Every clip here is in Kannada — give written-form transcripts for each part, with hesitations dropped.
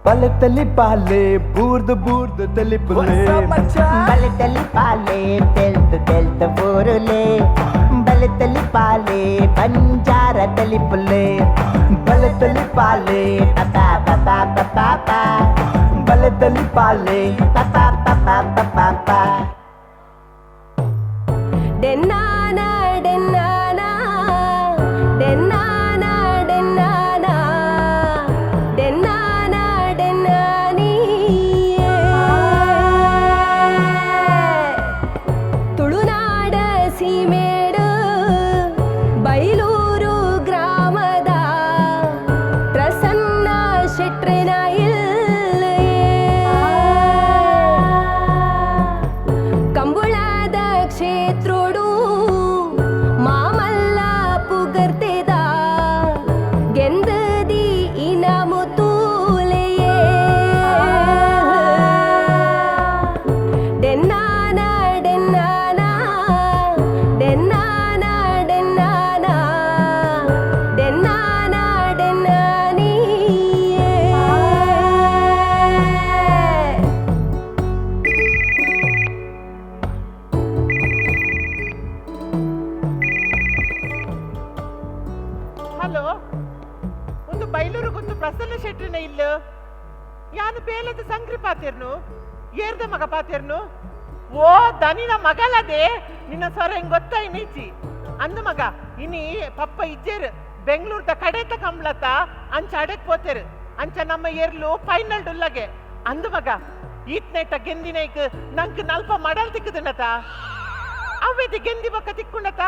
Bale tali bale, boerde boerde tali bale. Bale tali bale, delta borole. Bale tali bale, banjara tali bale. Bale tali bale, Pa pa pa pa pa pa. bale tali bale. Pa pa pa pa pa pa pa. Dennana dennana dennana dennana dennana dennani ತುಳುನಾಡ ಸೀಮೇಡು ಬೈಲೂರು ಗ್ರಾಮದ ಪ್ರಸನ್ನ ಶೆಟ್ರನ ಇಲ್ಲೇ ಕಂಬುಳದ ಕ್ಷೇತ್ರೋಡು ಮಾಮಲ್ಲ ಪುಗರ್ತೆದ ಗೆಂದದಿ ಇನಾಮು ತೂಲೆಯೇ ಡೆನ್ನಾನ ಡೆನ್ನಾನ ಡೆನ್ನಾನ ಡೆನ್ನಾನ ಡೆನ್ನಾನ ಡೆನ್ನಾನಿಯೇ ಹಲೋ, ಒಂದು ಬೈಲೂರಿಗೊಂದು ಪ್ರಸನ್ನ ಶೆಟ್ಟಿನ ಇಲ್ಲು ಯಾನು ಬೇಲದ ಸಂಕ್ರಿ ಪಾತಿರ್ನು ಏರ್ದ ಮಗ ಪಾತಿರ್ನು ಓ ದನಿನ ಮಗಳದೇ ನಿನ್ನ ಸ್ವರ ಹೆಂಗ್ ಗೊತ್ತಾಯಿ ನೀಚಿ ಅಂದ ಮಗ ಇನಿ ಪಪ್ಪ ಇಜ್ಜೇರು ಬೆಂಗಳೂರ್ದ ಕಡೆತ ಕಂಬ್ಲತ್ತ ಅಂಚ ಅಡೆಕ್ ಪೋತೆರು ಅಂಚ ನಮ್ಮ ಏರ್ಲು ಫೈನಲ್ ಡುಲ್ಲಗೆ ಅಂದ ಮಗ ಈತ್ನೆಟ್ಟ ಗೆಂದಿನೈಕ್ ನಂಕ್ ನಲ್ಪ ಮಡಲ್ ತಿಕ್ಕದನತ ಅವ್ವೆದಿ ಗೆಂದಿ ಬಕ್ಕ ತಿಕ್ಕೊಂಡತ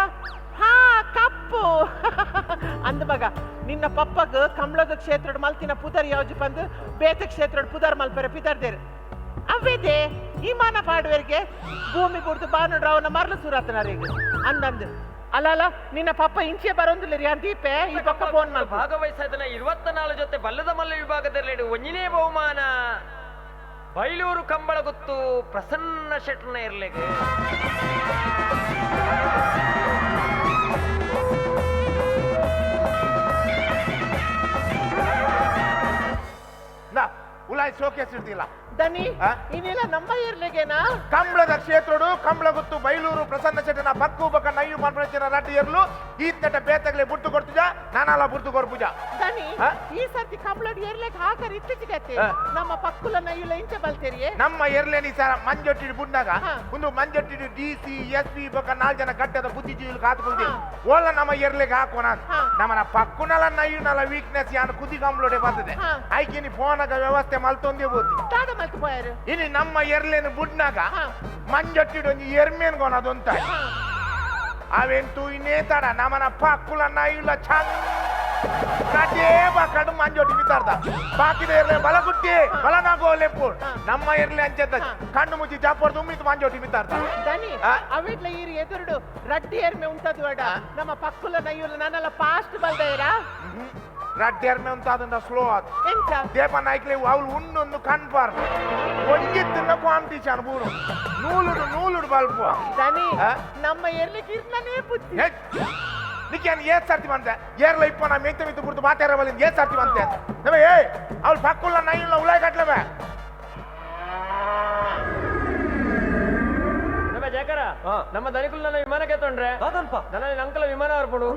ಹಾ ಕಪ್ಪು ಅಂದ ಮಗ ನಿನ್ನ ಪಪ್ಪಗ ಕಂಬ್ಳದ ಕ್ಷೇತ್ರ ಮಲ್ತಿನ ಪುದರ್ ಯಾವ್ಜು ಬಂದು ಬೇತ ಕ್ಷೇತ್ರ ಪುದರ್ ಮಲ್ಪರ ಪಿದರ್ದೇರು ಅವ್ವೇದೆ ವಿಮಾನ ಪಾಡುವರಿಗೆ ಭೂಮಿ ಕುಡ್ದು ಬಾನುಡ್ರವನ ಮರಳು ಸೂರತ್ನರಿಗೆ ಅಂದಂದು ಅಲ್ಲ ನಿನ್ನ ಪಪ್ಪ ಇಂಚೆ ಬರೋದಿಲ್ಲ ರೀ ಅಂತೀಪೆ ಈ ಪಕ್ಕ ಫೋನ್ ಮಲ್ಪ ಭಾಗವಹಿಸಿದ 24 ಜೊತೆ ಬಲ್ಲದ ಮಲ್ಲ ವಿಭಾಗದಲ್ಲಿ ಒಂಜಿನೇ ಬಹುಮಾನ ಬೈಲೂರು ಕಂಬಳ ಗೊತ್ತು ಪ್ರಸನ್ನ ಶೆಟ್ರನ ಇರ್ಲಿಕ್ಕೆ ಉಲಾಯ್ ಶೋಕೇಸ್ ಇರ್ತಿಲ್ಲ ದನಿ ಆ? ಇನ್ನಿಲ್ಲ ನಮ್ಮ ಇರ್ಲಿಗೇನಾ ಕಂಬಳದ ಕ್ಷೇತ್ರಡು ಕಂಬಳ ಗೊತ್ತು ಬೈಲೂರು ಪ್ರಸನ್ನ ಶೆಟ್ಟನ ಬಕ್ಕು ಬಕ್ಕ ನಯ್ಯು ಮನ್ಪಡಿಸಿನ ರಡ್ಡಿ ಇರ್ಲು ಈತ್ನೆಟ ಬೇತಗ್ಲೆ ಬುರ್ತು ಕೊಡ್ತಿಜ ನಾನಲ್ಲ ಬುರ್ತು ಕೊರ್ಪುಜ ದನಿ ಆ? ಈ ಸರ್ತಿ ಕಂಬ್ಳಡ್ ಏರ್ಲೆಕ್ ಹಾಕರ್ ಇತ್ತೀಚಿಗತ್ತೆ ಆ. ನಮ್ಮ ಪಕ್ಕುಲ ನೈಯುಲ ಇಂಚೆ ಬಲ್ತೇರಿಯೇ ನಮ್ಮ ಎರ್ಲೇನಿ ಸರ ಮಂಜೊಟ್ಟಿಡು ಬುಂಡಾಗ ಹಾ. ಒಂದು ಮಂಜೊಟ್ಟಿಡು DC SP ಬಕ್ಕ 4 ಜನ ಗಟ್ಟದ ಬುದ್ಧಿಜೀವಿಗಳು ಕಾತ್ಕೊಳ್ತಿ ಹಾ. ಓಲ ನಮ್ಮ ಎರ್ಲೆಗೆ ಹಾಕೋಣ ಹಾ. ನಮ್ಮನ ಪಕ್ಕುನಲ ನಯ್ಯುನಲ ವೀಕ್ನೆಸ್ ಯಾನು ಕುದಿ ಕಂಬಳೋಡೆ ಬರ್ತದೆ ಹಾ. ಐಕಿನಿ ಫೋನಗ ವ್ಯವಸ್ಥೆ ಮಲ್ತೊಂದೇ ಬೋತಿ ತಾಡ ಮಲ್ತು ಪೋಯಾರು ಇನಿ ನಮ್ಮ ಎರ್ಲೇನು ಬುಡ್ನಾಗ ಹಾ. ಮಂಜೊಟ್ಟಿಡು ಒಂಜಿ ಎರ್ಮೇನ್ ಗೊನದೊಂತ ಅವೆಂತೂ ಇನ್ನೇ ತಡ ನಮ್ಮನ ಪಕ್ಕುಲ ನಯ್ಯುಲ ಚಂದ ಕಟೇ ಕಡು ಮಂಜೊಟ್ಟಿ ಬಿತ್ತಾರ್ದ ಬಾಕಿದ ಇರ್ಲೆ ಬಲ ಗುಟ್ಟಿ ಬಲ ನಾಗೋ ಲೆಪ್ಪು ನಮ್ಮ ಇರ್ಲೆ ಅಂಚೆತ್ತ ಕಣ್ಣು ಮುಚ್ಚಿ ಜಾಪರ್ದು ಉಮ್ಮಿತ್ತು ಮಂಜೊಟ್ಟಿ ಬಿತ್ತಾರ್ದ ದನಿ ಆ? ಅವಿಟ್ಲ ಈರು ಎದುರುಡು ರಡ್ಡಿ ಎರ್ಮೆ ಉಂಟದು ಬೇಡ ನಮ್ಮ ಪಕ್ಕುಲ ನೈಯುಲ ನನ್ನೆಲ್ಲ ಫಾಸ್ಟ್ ಬಲ್ದೇರಾ ರಡ್ಡಿ ಎರ್ಮೆ ಅಂತ ಅದನ್ನ ಸ್ಲೋ ಆದ್ ಎಂಚ ದೇಪ ನಾಯ್ಕ್ಲೆ ಅವಳು ಉಣ್ಣೊಂದು ಕನ್ಫಾರ್ ಒಯ್ಯಿತ್ತಿನ ಕಾಂಪಿಟೇಷನ್ ಬೂರು ನೂಲುಡು ಬಲ್ಪು ದನಿ ಆ? ನಮ್ಮ ಎರ್ಲಿಕ್ಕೆ ಇರ್ನೇ ಬುದ್ಧಿ ನಿಕ್ಕೇನು ಏತ್ ಸರ್ತಿ ಬಂತೆ ಏರ್ಲ ಇಪ್ಪ ನಾ ಮೆಂತೆ ಮಿತ್ತು ಬಿಡ್ತು ಮಾತಾಡ ಬಲ್ಲಿಂದ ಏತ್ ಸರ್ತಿ ಬಂತೆ ನಮಗೆ ಅವಳು ಪಕ್ಕುಲ್ಲ ನೈಲ್ಲ ಉಲಾಯ್ ಕಟ್ಲವೆ ಜಯಕರ ನಮ್ಮ ದನಿಕುಲ್ ವಿಮಾನಕ್ಕೆ ತೊಂಡ್ರೆ ನನ್ನ ಅಂಕಲ ವಿಮಾನ ಬರ್ಬಿಡು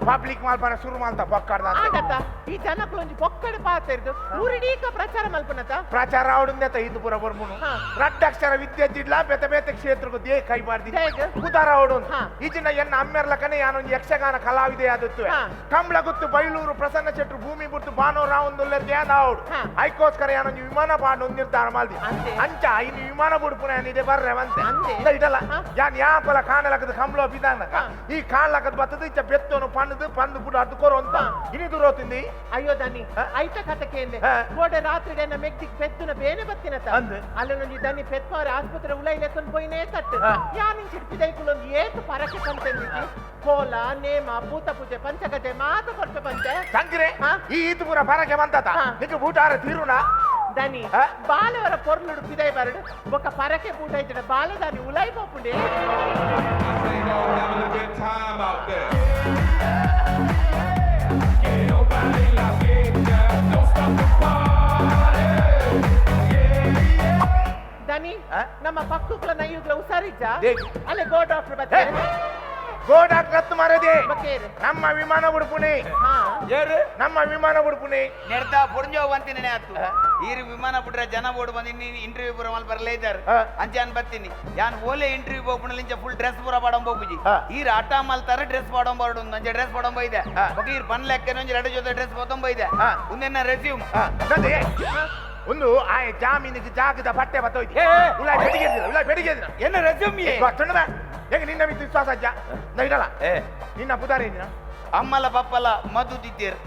ಪಬ್ಲಿಕ್ ಮಾಲ್ಪನ ಶುರು ಮಾಲ್ತ ಪಕ್ಕಾಡ್ದ ಆಗತ್ತ ಈ ಜನಕ್ಕಳು ಒಂಜಿ ಪೊಕ್ಕಡೆ ಪಾತ ಇರ್ದು ಊರಿಡೀಕ ಪ್ರಚಾರ ಮಲ್ಪನತ ಪ್ರಚಾರ ಅವಡಿಂದ ಇದು ಪೂರ ಬರ್ಮುನು ಹಾ. ರಡ್ಡಕ್ಷರ ವಿದ್ಯಾರ್ಥಿಡ್ಲ ಬೇತೆ ಬೇತೆ ಕ್ಷೇತ್ರಕ್ಕೂ ದೇ ಕೈ ಬಾರ್ದಿ ಹೇಗೆ? ಕುದಾರ ಅವಡು ಹಾ. ಈಜಿನ ಎನ್ನ ಅಮ್ಮೆರ್ಲಕನೆ ಯಾನೊಂದು ಯಕ್ಷಗಾನ ಕಲಾವಿದೆ ಆದತ್ತು ಹಾ. ಕಂಬಳ ಗುತ್ತು ಬೈಲೂರು ಪ್ರಸನ್ನ ಶೆಟ್ರು ಭೂಮಿ ಬಿಟ್ಟು ಬಾನೋ ರಾವೊಂದುಲ್ಲರ್ದೆ ಆದ ಅವಡು ಹಾ. ಐಕೋಸ್ಕರ ಯಾನೊಂದು ವಿಮಾನ ಪಾಂಡು ಒಂದು ನಿರ್ಧಾರ ಮಾಡ್ದಿ ಅಂತೆ. ಅಂಚ ಇನ್ನು ವಿಮಾನ ಬುಡ್ಪುನ ಏನಿದೆ ಬರ್ರೆ ಅಂತೆ ಅಂತೆ. ಇಡಲ್ಲ ಹಾ. ಯಾನ್ ಯಾಪಲ ಕಾಣಲಕದ ಕಂಬಳ ಬಿದ್ದಾನಕ ಹಾ. ಈ ಕಾಣ್ಲಕದ ಬತ್ತದ ಇಚ್ಚ ಬೆತ್ತೋನು ಪಂದು ಬಿಡು ಅದು ಕೊರೋ ಅಂತ ಇನಿ ದೂರ ಹೋತಿಂದಿ ಅಯ್ಯೋ ದನಿ ಹಾ? ಐತ ಕಥಕ್ಕೆ ಎಂದೆ ಹಾ. ಗೋಡೆ ರಾತ್ರಿ ನಮ್ಮ ಮೆಗ್ದಿಕ್ ಪೆತ್ತುನ ಬೇನೆ ಬತ್ತಿನತ ಅಂದೆ. ಅಲ್ಲೊಂದು ದನಿ ಪೆತ್ತವರ ಆಸ್ಪತ್ರೆ ಉಲೈಲೆತ್ತೊಂದು ಪೋಯಿನೇ ತಟ್ಟು ಹಾ. ಯಾನಿನ್ ಚಿಡ್ಪಿದೈಕುಲೊಂದು ಏತು ಪರಕೆ ಕಂತೆಂದಿತಿ ಕೋಲ ನೇಮ ಭೂತ ಪೂಜೆ ಪಂಚಕತೆ ಮಾತು ಕೊಟ್ಟು ಬಂತೆ ಸಂಕ್ರೆ ಹಾ? ಈ ಇದು ಪೂರ ಬರಕ್ಕೆ ಬಂತತ ಹಾ. ನಿಂಗೆ ಬೂಟಾರ ತೀರುನಾ ದನಿ ಹಾ? ಬಾಲವರ ಪೊರ್ಲುಡು ಪಿದೈ ಬರಡು ఒక పరకే పూట ఇచ్చిన బాలదాన్ని ఉలైపోకుండే Ain't no having a good time out there. Get nobody like it, girl. Don't stop the party. ದನಿ ಆ? ನಮ್ಮ ಪಕ್ಕುಕ್ಲ ನೈಯುಗ್ಲ ಹುಷಾರಿಜ್ಜ ದೇಗಿ. ಅಲ್ಲೇ ಗೋ ಡಾಕ್ಟರ್ ಬರ್ತಾರೆ ಗೋಡಾ ಕತ್ತು ಮಾರದೆ ಬಕ್ಕೇರು ನಮ್ಮ ವಿಮಾನ ಬಿಡ್ಪುಣಿ ಹಾ ನಮ್ಮ ವಿಮಾನ ಬಿಡ್ಪುಣಿ ನೆಡ್ತಾ ಪುಡ್ಜೋ ಬಂತೀನಿ ಆತು ಈರು ವಿಮಾನ ಬಿಟ್ರೆ ಜನ ಬೋರ್ಡ್ ಬಂದಿನಿ ಇಂಟರ್ವ್ಯೂ ಪುರ ಮಲ್ ಬರಲೇ ಇದ್ದಾರೆ ಹಾ. ಅಂಚಾನ್ ಬತ್ತೀನಿ ಯಾನ್ ಓಲೆ ಇಂಟರ್ವ್ಯೂ ಹೋಗ್ಬಿಡಲಿಂಚ ಫುಲ್ ಡ್ರೆಸ್ ಪೂರ ಪಾಡಂಬೋಗುಜಿ ಹಾ. ಈರು ಆಟ ಮಲ್ತಾರೆ ಡ್ರೆಸ್ ಪಾಡಂಬಾರ್ದು ನಂಜ ಡ್ರೆಸ್ ಪಾಡಂಬ ಇದೆ ಹಾ. ಬಗೆ ಈರು ಪನ್ ಲೆಕ್ಕ ಎರಡು ಜೊತೆ ಡ್ರೆಸ್ ಪಾಡಂಬ ಇದೆ ಹಾ. ಮುಂದೆ ರೆಸ್ಯೂಮ್ ನದಿ ಒಂದು ಆ ಜಾಮೀನಿಗೆ ಜಾಗದ ಬಟ್ಟೆ ಬತ್ತೋಯ್ತು ಉಲ್ಲ ಬೆಡಿಗೆದಿನ ಏನು ರೆಸ್ಯೂಮ್ ಗೊತ್ತುಂಡ ಹೆಂಗ ನಿನ್ನ ಮಿತ್ತು ವಿಶ್ವಾಸ ಅಜ್ಜ ನಾ ಇಡಲ್ಲ ನಿನ್ನ ಪುದಾರಿ ಏನಿನ ಅಮ್ಮಲ ಪಪ್ಪಲ ಮದ್ದು ತಿದ್ದೀರ್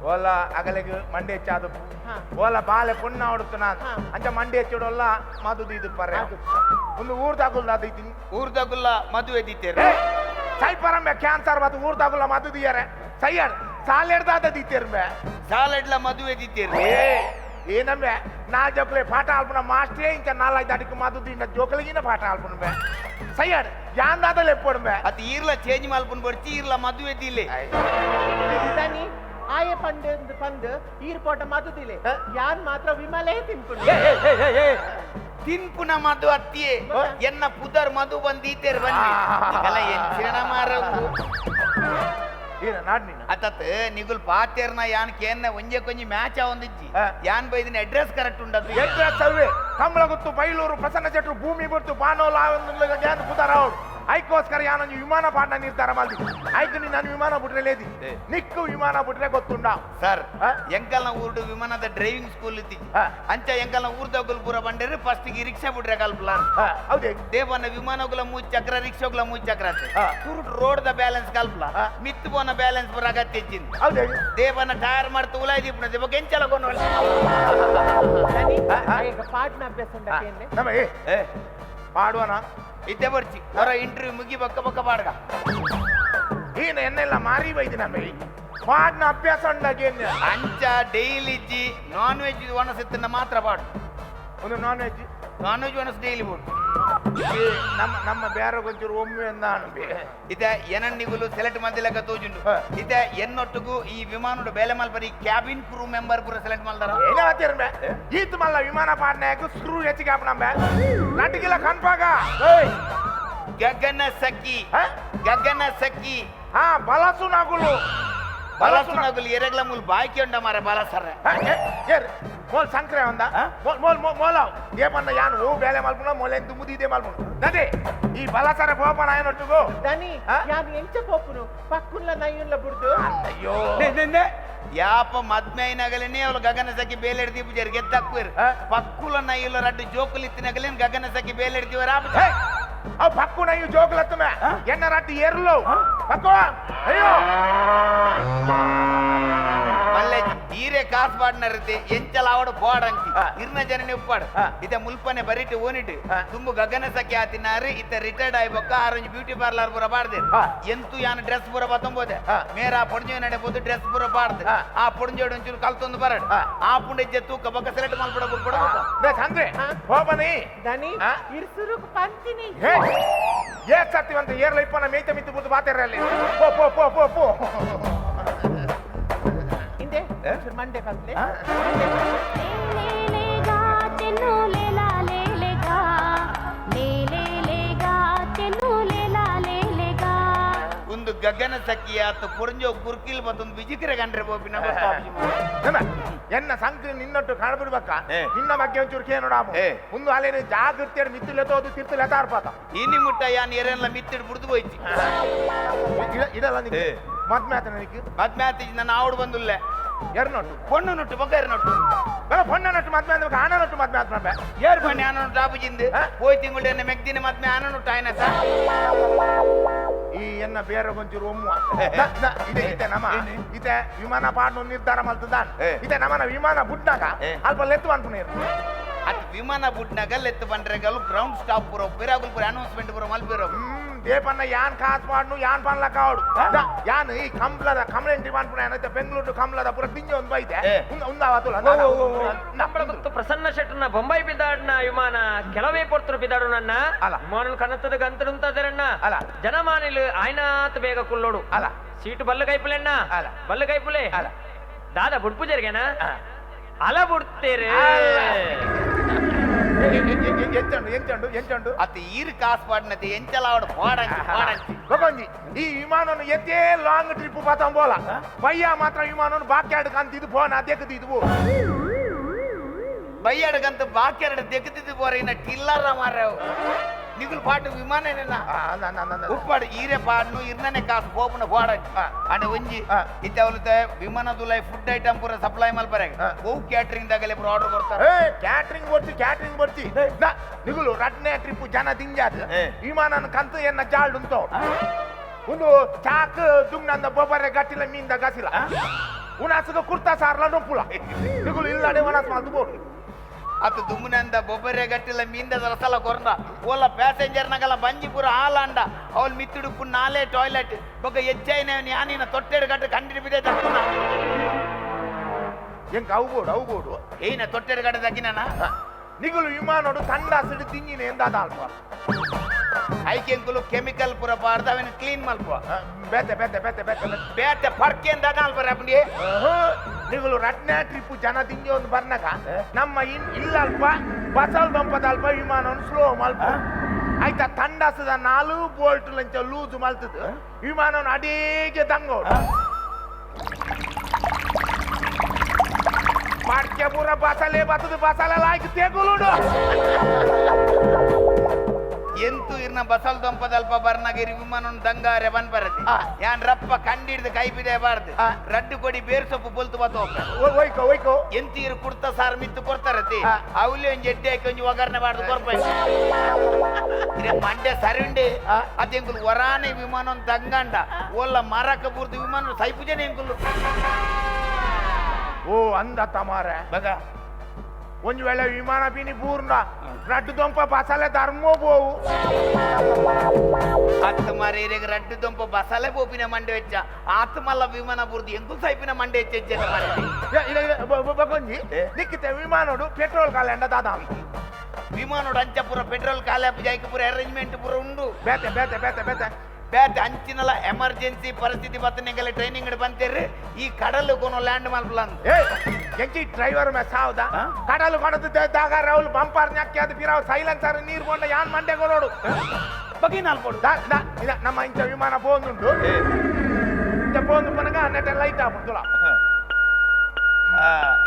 ಓಲ ಅಗಲೆಗೆ ಮಂಡೆ ಹೆಚ್ಚಾದು ಹಾ. ಓಲ ಬಾಲೆ ಪುಣ್ಣ ಹೊಡುತ್ತು ನಾನು ಹಾ. ಅಂಚ ಮಂಡೆ ಹೆಚ್ಚಿಡೋಲ್ಲ ಮದುದು ಇದು ಪರ್ರೆ ಒಂದು ಊರ್ ತಾಗುಲ್ ಅದೈತೀನಿ ಊರ್ದಗುಲ್ಲ ಮದುವೆ ತಿದ್ದೀರ್ ಸೈಪರಂಬೆ ಕ್ಯಾನ್ಸರ್ ಮತ್ತು ಊರ್ ತಾಗುಲ್ಲ ಮದ್ದು ದಿಯಾರೆ ಸೈಯರ್ ಸಾಲೆಡ್ದಾದ ದಿತ್ತೇರ್ಬೆ ಸಾಲಡ್ಲ ಮದುವೆ ತಿದ್ದೀರ್ ಏನಂಬೆ ನಾ ಜೋಕಲೆ ಪಾಠ ಆಲ್ಪನ ಮಾಸ್ಟ್ರೇ ಇಂಚ ನಾಲ್ಕು ಅಡಿಕೆ ಮದ್ದು ದಿನ ಜೋಕಲಿಗಿನ ಪಾಠ ಆಲ್ಪನಬೆ ಸೈಯರ್ ಯಾಂದಾದಲ್ಲಿ ಎಪ್ಪೊಡ್ಬೆ ಅತ್ ಈರ್ಲ ಚೇಂಜ್ ಮಲ್ಪನ್ ಬರ್ಚಿ ಈರ್ಲ ಮದುವೆ ತಿಲ್ಲಿ ದನಿ ಆಯ ಪಂದು ಈರ್ಪೋಟ ಮದುದಿಲೆ ಯಾನ್ ಮಾತ್ರ ವಿಮಲೇ ತಿನ್ಕೊಂಡು ತಿನ್ಪುನ ಮದು ಅತ್ತಿಯೇ ಎನ್ನ ಪುದರ್ ಮದು ಬಂದೀತೇರ್ ಬನ್ನಿ ಎಲ್ಲ ಎಂಚಿನ ಮಾರಂಗು ಏನ ನಾಡ್ ನೀನು ಅತತ್ ನಿಗುಲ್ ಪಾತೇರ್ನ ಯಾನ್ ಕೇನ್ನ ಒಂಜೆ ಕೊಂಜಿ ಮ್ಯಾಚ್ ಒಂದಿಜ್ಜಿ ಯಾನ್ ಬೈದಿನ ಅಡ್ರೆಸ್ ಕರೆಕ್ಟ್ ಉಂಡದು ಎಡ್ರೆಸ್ ಅಲ್ವೇ ಕಂಬಳ ಗೊತ್ತು ಬೈಲೂರು ಪ್ರಸನ್ನ ಚೆಟ್ರು ಭೂಮಿ ಬಿಡ್ತು ಬಾನೋಲ ಜ್ಞಾನ ಪುದಾರ ಅವ್ರು ಐಕೋಸ್ಕರ ಯಾನೊಂದು ವಿಮಾನ ಪಾಠ ನಿರ್ಧಾರ ಮಾಡಿ ಐಕ್ ನಾನು ವಿಮಾನ ಬಿಟ್ರೆ ಲೇದಿ ನಿಕ್ಕು ವಿಮಾನ ಬಿಟ್ರೆ ಗೊತ್ತುಂಡ ಸರ್ ಎಂಕಲ್ನ ಊರ್ಡು ವಿಮಾನದ ಡ್ರೈವಿಂಗ್ ಸ್ಕೂಲ್ ಇತ್ತಿಜ್ಜಿ ಅಂಚ ಎಂಕಲ್ನ ಊರ್ದಗುಲ್ ಪೂರ ಬಂಡೇರು ಫಸ್ಟ್ ಗೆ ರಿಕ್ಷಾ ಬಿಟ್ರೆ ಕಾಲ್ ಪ್ಲಾನ್ ಹೌದೇ ದೇವನ ವಿಮಾನಗುಲ ಮೂರ್ ಚಕ್ರ ರಿಕ್ಷಾಗುಲ ಮೂರ್ ಚಕ್ರ ತುರುಟ್ ರೋಡ್ ದ ಬ್ಯಾಲೆನ್ಸ್ ಕಲ್ಪಲ ಮಿತ್ತು ಬೋನ ಬ್ಯಾಲೆನ್ಸ್ ಪೂರ ಅಗತ್ಯ ಇಚ್ಚಿಂದು ಹೌದೇ ದೇವನ ಟೈರ್ ಮಾಡ್ತು ಉಲಾಯ್ ದೀಪನ ದೇವ ಕೆಂಚಲ ಗೊಂಡು ದನಿ ಈಗ ಪಾಠನ ಅಭ್ಯಾಸ ಉಂಡಕ್ಕೆ ನಮ್ಮ ಪಾಡುವನ ಇದ್ದೆ ಬರ್ಚಿ ಅವರ ಇಂಟರ್ವ್ಯೂ ಮುಗಿ ಬಕ್ಕ ಬಕ್ಕ ಬಾಡ್ಗ ಏನ ಎನ್ನೆಲ್ಲ ಮಾರಿ ಬೈದಿ ನಮ್ಮ ಪಾಡ್ನ ಅಭ್ಯಾಸ ಉಂಡಾಗೆ ಅಂಚ ಡೈಲಿ ಇಜ್ಜಿ ನಾನ್ ವೆಜ್ ಒಣಸಿತ್ತಿನ ಮಾತ್ರ ಪಾಡು ಒಂದು ನಾನ್ ವೆಜ್ ಒಣಸ್ ಡೈಲಿ ಬೋಡು ನಮ್ಮ ಬೇರೆ ಗೊಂಚೂರು ಒಮ್ಮೆ ಅಂದ ಇದ ಎನನ್ನಿಗುಲು ಸೆಲೆಕ್ಟ್ ಮಂದಿಲಕ ತೋಜುಂಡು ಇದ ಎನ್ನೊಟ್ಟಿಗೂ ಈ ವಿಮಾನದ ಬೇಲೆ ಮಲ್ಪರಿ ಕ್ಯಾಬಿನ್ ಕ್ರೂ ಮೆಂಬರ್ ಪೂರ ಸೆಲೆಕ್ಟ್ ಮಲ್ದಾರ ಏನಾತಿರ್ಬೆ ಈತ್ ಮಲ್ಲ ವಿಮಾನ ಪಾಡ್ನಾಗ ಸ್ಕ್ರೂ ಹೆಚ್ಚಿಗೆ ಹಾಪಣಂಬೆ ನಟಿಗಿಲ್ಲ ಕನ್ಪಾಗ ಗಗನ ಸಕ್ಕಿ ಗಗನ ಸಕ್ಕಿ ಹಾ ಬಲಸು ನಗುಲು ಬಲಸುನಗುಲು ಎರೆಗ್ಲ ಮೂಲ್ ಬಾಯ್ಕೆ ಉಂಡ ಮಾರ ಬಲಸರ ಮೋಲ್ ಸಂಕ್ರೆ ಒಂದ ಮೋಲ್ ಮೋಲ ಏಪನ್ನ ಯಾನು ಓ ಬೇಲೆ ಮಲ್ಪುಣ ಮೋಲೆನ್ ದುಮುದಿದೆ ಮಲ್ಪುಣ ನದಿ ಈ ಬಲಸರ ಗೋಪನ ಏನೊಟ್ಟಿಗೋ ದನಿ ಯಾನ್ ಎಂಚ ಪೋಪುನು ಪಕ್ಕುಲ್ಲ ನೈಯುಲ್ಲ ಬಿಡ್ದು ಅಯ್ಯೋ ಯಾಪ ಮದ್ಮೆಯಿನಗಲೇನೆ ಅವಳು ಗಗನ ಸಖಿ ಬೇಲೆಡ್ದಿ ಪೂಜಾರಿ ಗೆದ್ದಕ್ಕುರು ಪಕ್ಕುಲ ನೈಯುಲ್ಲ ರಡ್ಡು ಜೋಕುಲ್ ಇತ್ತಿನಗಲೇನ್ ಗಗನ ಸಖಿ ಬೇಲೆಡ್ದಿವರ ಅವ್ ಪಕ್ಕು ನೈಯು ಜೋಕುಲತ್ತುಮೆ ಎನ್ನ ರಡ್ಡು ಏರ್ಲು ಪಕ್ಕು ಅಯ್ಯೋ ಮಲ್ಲೆ ಈರೆ ಕಾಸ್ ಪಾಡ್ನರ್ ಇತ್ತೆ ಎಂಚಲ ಅವಡು ಬೋಡಂಚಿ ಇರ್ನ ಜನನೆ ಉಪ್ಪಾಡು ಇತ ಮುಲ್ಪನೆ ಬರಿಟ್ಟು ಓನಿಟ್ಟು ತುಂಬು ಗಗನ ಸಖಿ ಆತಿನಾರು ಇತ ರಿಟೈರ್ಡ್ ಆಯ್ಬಕ್ಕ ಆರೊಂಜಿ ಬ್ಯೂಟಿ ಪಾರ್ಲರ್ ಪೂರ ಬಾಡ್ದೆ ಎಂತು ಯಾನ ಡ್ರೆಸ್ ಪೂರ ಬತ್ತಂಬೋದೆ ಮೇರ ಪೊಡ್ಜೋ ನಡೆಬೋದು ಡ್ರೆಸ್ ಪೂರ ಬಾಡ್ದೆ ಆ ಪೊಡ್ಜೋಡು ಒಂಚೂರು ಕಲ್ತೊಂದು ಬರಡು ಆ ಪುಂಡೆಜ್ಜೆ ತೂಕ ಬಕ್ಕ ಸೆಲೆಕ್ಟ್ ಮಲ್ಪಡ ಬಿಡ್ಬಿಡ ಅಂದ್ರೆ ಹೋಬನಿ ದನಿ ಇರ್ಸುರುಕ್ ಪಂತಿನಿ ಏಕ್ ಸತ್ತಿವಂತ ಏರ್ಲ ಇಪ್ಪನ ಮೇಯ್ತ ಮಿತ್ತು ಬುದ್ದು ಬಾತೆರಲ್ಲಿ ಪೋ ಪೋ ಪೋ ಪೋ ಪೋ ಹಿಂದೆ ಮಂಡೆ ಕಲ್ತೆ लेगा तेनू लेला लेगा ले ले लेगा तेनू लेला लेगा ಒಂದು ಗಗನ ಸಖಿ ಆತು ಪೊಡ್ಜೋ ಕುರ್ಕಿಲ್ ಮತ್ತೊಂದು ವಿಜಿಕ್ರೆ ಗಂಡ್ರೆ ಬೋಪಿನ ಎನ್ನ ಸಂಕ್ರಿ ನಿನ್ನೊಟ್ಟು ಕಾಣಬಿಡ್ಬೇಕ ನಿನ್ನ ಬಗ್ಗೆ ಒಂಚೂರು ಕೇಳೋಣ ಮುಂದೆ ಅಲ್ಲೇನು ಜಾಗೃತಿ ಮಿತ್ತುಲೆ ತೋದು ತಿರ್ತುಲೆ ತಾರ್ಪಾತ ಇನಿ ಮುಟ್ಟ ಯಾನ್ ಎರೆಲ್ಲ ಮಿತ್ತಿಡ್ ಬುಡ್ದು ಹೋಯ್ತಿ ಇದಲ್ಲ ನಿಂಗೆ ಮದ್ಮೆ ಆತ ನನಗೆ ಮದ್ಮೆ ಆತಿ ನನ್ನ ಆವಡು ಬಂದುಲ್ಲೆ ಎರ್ನೊಟ್ಟು ಪೊಣ್ಣು ನುಟ್ಟು ಬೊಕ್ಕ ಎರ್ನೊಟ್ಟು ಬೇಡ ಪೊಣ್ಣ ನಟ್ಟು ಮದ್ಮೆ ಆದ ಆನ ನಟ್ಟು ಮದ್ಮೆ ಆತ ಏರ್ ಬನ್ನಿ ಆನ ಟಾಪು ಜಿಂದು ಹೋಯ್ ತಿಂಗುಳ್ಳಿ ಮೆಗ್ದಿನ ಮದ್ಮೆ ಆನ ನುಟ್ಟು ಆಯ್ನ ಸಾ ಈ ಎನ್ನ ಬೇರೆ ಒಂಚೂರು ಒಮ್ಮು ಇದೆ ಇದೆ ನಮ ಇದೆ ವಿಮಾನ ಪಾಡ್ನು ನಿರ್ಧಾರ ಮಲ್ತದ ಇದೆ ನಮನ ವಿಮಾನ ಬುಟ್ಟಾಗ ಅಲ್ಪ ಲೆತ್ತು ಅನ್ಪುನೇರು ಅದು ವಿಮಾನ ಬುಟ್ನಾಗ ಲೆತ್ತು ಬಂಡ್ರೆಗಲ್ ಗ್ರೌಂಡ್ ಸ್ಟಾಪ್ ಪೂರ ಬಿರಾಗುಲ್ ಪೂರ ಅನೌನ್ಸ್ಮೆಂಟ್ ಪೂರ ಮಲ್ಪಿರೋ ದೇಪನ್ನ ಯಾನ್ ಕಾಸ್ ಮಾಡ್ನು ಯಾನ್ ಪನ್ಲ ಕಾವಡು ಯಾನ್ ಈ ಕಂಬ್ಲದ ಕಂಪ್ಲೇಂಟ್ ಮಾಡ್ಪುಣ ಏನೈತೆ ಬೆಂಗಳೂರು ಕಂಬ್ಲದ ಪೂರ ತಿಂಜ ಒಂದು ಬೈತೆ ಉಂದಾವತುಲ ನಂಬಳ ಗೊತ್ತು ಪ್ರಸನ್ನ ಶೆಟ್ಟರ್ನ ಬೊಂಬೈ ಬಿದ್ದಾಡ್ನ ವಿಮಾನ ಕೆಲವೇ ಪೊರ್ತರು ಬಿದ್ದಾಡು ನನ್ನ ಅಲ್ಲ. ವಿಮಾನ ಕನತ್ತದ ಗಂತಡುಂತದರಣ್ಣ ಅಲ್ಲ. ಜನಮಾನಿಲು ಆಯ್ನಾತ್ ಬೇಗ ಕುಲ್ಲೋಡು ಅಲ್ಲ. ಸೀಟು ಬಲ್ಲ ಕೈಪುಲೆಣ್ಣ ಅಲ್ಲ. ಬಲ್ಲ ಕೈಪುಲೆ ಅಲ್ಲ. ದಾದ ಬುಡ್ಪುಜರ್ಗೆನ ಅಲ ಬುಡ್ತೇರೆ ಎಂಚಂಡು ಅತ್ತ ಈರು ಕಾಸು ಪಾಡ್ನತಿ ಎಂಚಲ ಅವಡು ಪಾಡಂಚಿ ಬಗೊಂಜಿ ಈ ವಿಮಾನವನ್ನು ಎತ್ತೇ ಲಾಂಗ್ ಟ್ರಿಪ್ ಪಾತಂ ಬೋಲ ಬಯ್ಯ ಮಾತ್ರ ವಿಮಾನವನ್ನು ಬಾಕ್ಯಾಡ್ ಕಂತ ಇದು ಫೋನ್ ಅದಕ್ಕೆ ಇದು ಬಯ್ಯಾಡಗಂತ ಬಾಕ್ಯಾರಡು ತೆಗೆದಿದ್ದು ಬೋರ ಇನ್ನ ಟಿಲ್ಲರ ಮಾರ್ಯಾವ ನಿಗುಲು ಪಾಟು ವಿಮಾನ ಉಪ್ಪಾಡು ಈರೆ ಪಾಡ್ನು ಇರ್ನೇ ಕಾಸು ಪೋಪುನ ಪಾಡಂಚಿ ಅಂಡ್ ಒಂಜಿ ಇತ್ತೆ ವಿಮಾನ ದುಲೈ ಫುಡ್ ಐಟಮ್ ಪೂರ ಸಪ್ಲೈ ಮಲ್ಪರೆ ಬಹು ಕ್ಯಾಟ್ರಿಂಗ್ ದಾಗಲೆ ಪೂರ ಆರ್ಡರ್ ಕೊಡ್ತಾರೆ ಕ್ಯಾಟ್ರಿಂಗ್ ಬರ್ತಿ ನಿಗುಲು ರಡ್ನೇ ಟ್ರಿಪ್ ಜನ ತಿಂಜಾದ ವಿಮಾನ ಕಂತು ಎನ್ನ ಜಾಲ್ಡ್ ಉಂಟು ಒಂದು ಚಾಕ್ ದುಮ್ನಂದ ಬೊಬ್ಬರೆ ಗಟ್ಟಿಲ ಮೀನ್ದ ಗಸಿಲ ಉನಾಸಗ ಕುರ್ತಾ ಸಾರ್ಲ ನೊಪ್ಪುಲ ನಿಗುಲು ಇಲ್ಲಡೆ ಒನಾಸ್ ಮಾತು ಬೋಡು ಅತ್ತು ದುಮ್ಮನಂದ ಬೊಬ್ಬರೆ ಗಟ್ಟಿಲ ಮೀಂದ ರಸಲ ಕೊರಂದ ಓಲ ಪ್ಯಾಸೆಂಜರ್ ನಗಲ ಬಂಜಿ ಪೂರ ಹಾಲಾಂಡ ಅವಳು ಮಿತ್ತುಡು ನಾಲೆ ಟಾಯ್ಲೆಟ್ ಬೊಕ್ಕ ಹೆಚ್ಚೈನ ಯಾನಿನ ತೊಟ್ಟೆಡು ಗಟ್ಟು ಕಂಡಿಡಿ ಬಿದೆ ತಪ್ಪುನ ಎಂಕ ಅವು ಏನ ತೊಟ್ಟೆಡು ಗಟ್ಟು ತಗ್ಗಿನ ನಿಗುಲು ವಿಮಾನೋಡು ತಂಡ ಸಿಡು ತಿಂಜಿನ ಎಂದಾದ ಅಲ್ಪ ಐಕೆಂಕುಲು ಕೆಮಿಕಲ್ ಪೂರ ಪಾಡ್ದ ಅವನ ಕ್ಲೀನ್ ಮಲ್ಪ ಬೇತೆ ಫರ್ಕೆ ಎಂದಾದ ಅಲ್ಪರ ಅಪ್ಪಂಡಿ ನಿಗುಲು ರಡ್ನೇ ಟ್ರಿಪ್ ಜನ ತಿಂಜಿ ಒಂದು ಬರ್ನಕ ನಮ್ಮ ಇಲ್ಲಲ್ಪ ಬಸಲ್ ದಂಪದ ಅಲ್ಪ ವಿಮಾನವನ್ನು ಸ್ಲೋ ಮಲ್ಪ ಆಯ್ತಾ ತಂಡಸದ 4 ಬೋಲ್ಟ್ ಲಂಚ ಲೂಸ್ ಮಲ್ತದ ವಿಮಾನವನ್ನು ಅಡೇಗೆ ತಂಗೋಡು ಮಾಡ್ಕೆ ಪೂರ ಬಸಲೆ ಬತ್ತದ ಬಸಲ ಲಾಯ್ಕ್ ತೇಗುಲುಡು ಎಂತು ಇರ್ನ ಬಸಲ್ ದೊಂಪದಲ್ಪ ಬರ್ನಗಿರಿ ವಿಮಾನ ದಂಗಾರೆ ಬನ್ ಬರತಿ ಯಾನ್ ರಪ್ಪ ಕಂಡಿಡ್ದು ಕೈ ಬಿದೆ ಬಾರ್ದು ರಡ್ಡು ಕೊಡಿ ಬೇರ್ ಸೊಪ್ಪು ಬೊಲ್ತು ಬತ್ತ ಒಯ್ಕೋ ಎಂತ ಇರು ಕುರ್ತ ಸಾರ್ ಮಿತ್ತು ಕೊಡ್ತಾರತಿ ಅವಲಿ ಒಂಜಿ ಎಡ್ಡೆ ಹಾಕಿ ಒಂಜಿ ಒಗ್ಗರಣೆ ಬಾರ್ದು ಕೊರ್ಪೈ ಮಂಡ್ಯ ಸರಿಂಡೆ ಅದೆಂಕುಲು ವರಾನೆ ವಿಮಾನ ದಂಗಂಡ ಓಲ್ಲ ಮರಕ ಬುರ್ದು ವಿಮಾನ ಸೈಪುಜನೆ ಎಂಕುಲು ಓ ಅಂದ ತಮಾರೆ ಬಗ ಒಂಜಿ ವೇಳೆ ವಿಮಾನ ಪಿನಿ ಪೂರ್ಣ ರಡ್ಡು ದೊಂಪ ಬಸಲೆ ಧರ್ಮೋ ಬೋವು ಅತ್ತು ಮಾರಿ ರಡ್ಡು ದೊಂಪ ಬಸಲೆ ಬೋಪಿನ ಮಂಡೆ ವೆಚ್ಚ ಆತು ಮಲ್ಲ ವಿಮಾನ ಬುರ್ದು ಎಂಕುಲು ಸೈಪಿನ ಮಂಡೆ ಹೆಚ್ಚ ಬಗೊಂಜಿ ನಿಕ್ಕಿತೆ ವಿಮಾನೋಡು ಪೆಟ್ರೋಲ್ ಕಾಲೆಂಡ ದಾದ ವಿಮಾನೋಡು ಅಂಚಪುರ ಪೆಟ್ರೋಲ್ ಕಾಲ ಜೈಕಪುರ ಅರೇಂಜ್ಮೆಂಟ್ ಪೂರ ಉಂಡು ಬೇತೆ ಬ್ಯಾಟ್ ಅಂಚಿನಲ್ಲ ಎಮರ್ಜೆನ್ಸಿ ಪರಿಸ್ಥಿತಿ ಬತ್ತನೆಗೆಲ್ಲ ಟ್ರೈನಿಂಗ್ ಬಂತೇರಿ ಈ ಕಡಲು ಕೊನೋ ಲ್ಯಾಂಡ್ ಮಲ್ಪಲಂದು ಎಂಕಿ ಡ್ರೈವರ್ ಮೇ ಸಾವ್ದ ಕಡಲು ಕೊಡದು ದಾಗ ರೌಲ್ ಬಂಪರ್ ನ್ಯಾಕಿ ಅದು ಪಿರಾವ್ ಸೈಲೆನ್ಸರ್ ನೀರು ಕೊಂಡ ಯಾನ್ ಮಂಡೆ ಕೊಡೋಡು ಬಗಿ ನಾಲ್ಕೊಡು ನಮ್ಮ ಇಂಚ ವಿಮಾನ ಪೋಂದುಂಡು ಪೋಂದು ಪನಗ ನೆಟ್ಟ ಲೈಟ್ ಆಪುಂದುಲ